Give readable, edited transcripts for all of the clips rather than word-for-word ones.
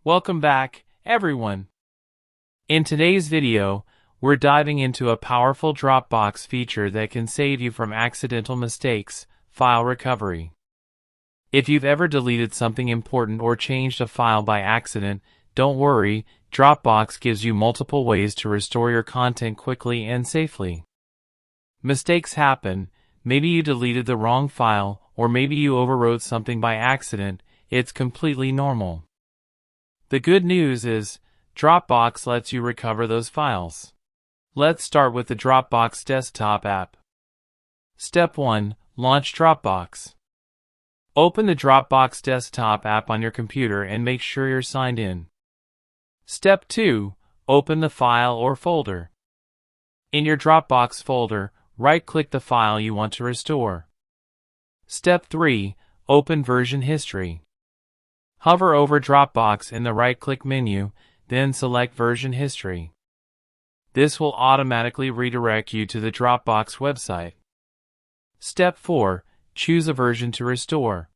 Welcome back, everyone. In today's video, we're diving into a powerful Dropbox feature that can save you from accidental mistakes, file recovery. If you've ever deleted something important or changed a file by accident, don't worry, Dropbox gives you multiple ways to restore your content quickly and safely. Mistakes happen. Maybe you deleted the wrong file, or maybe you overwrote something by accident. It's completely normal. The good news is, Dropbox lets you recover those files. Let's start with the Dropbox desktop app. Step 1. Launch Dropbox. Open the Dropbox desktop app on your computer and make sure you're signed in. Step 2. Open the file or folder. In your Dropbox folder, right-click the file you want to restore. Step 3. Open version history. Hover over Dropbox in the right-click menu, then select version history. This will automatically redirect you to the Dropbox website. Step 4. Choose a version to restore.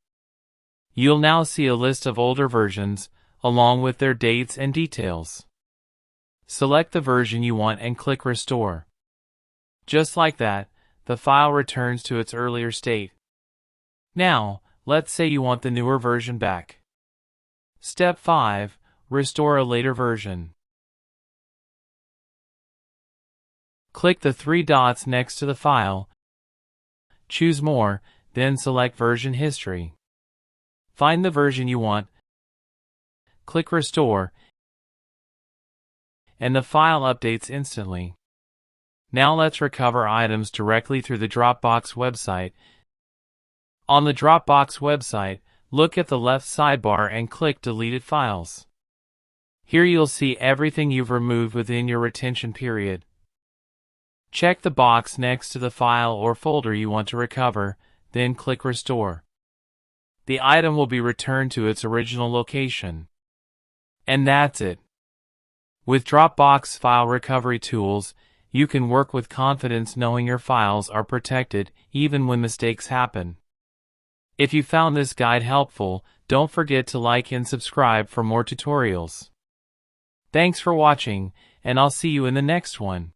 You'll now see a list of older versions, along with their dates and details. Select the version you want and click Restore. Just like that, the file returns to its earlier state. Now, let's say you want the newer version back. Step 5. Restore a later version. Click the three dots next to the file. Choose More, then select Version History. Find the version you want. Click Restore, and the file updates instantly. Now let's recover items directly through the Dropbox website. On the Dropbox website, look at the left sidebar and click Deleted Files. Here you'll see everything you've removed within your retention period. Check the box next to the file or folder you want to recover, then click Restore. The item will be returned to its original location. And that's it. With Dropbox file recovery tools, you can work with confidence knowing your files are protected even when mistakes happen. If you found this guide helpful, don't forget to like and subscribe for more tutorials. Thanks for watching, and I'll see you in the next one.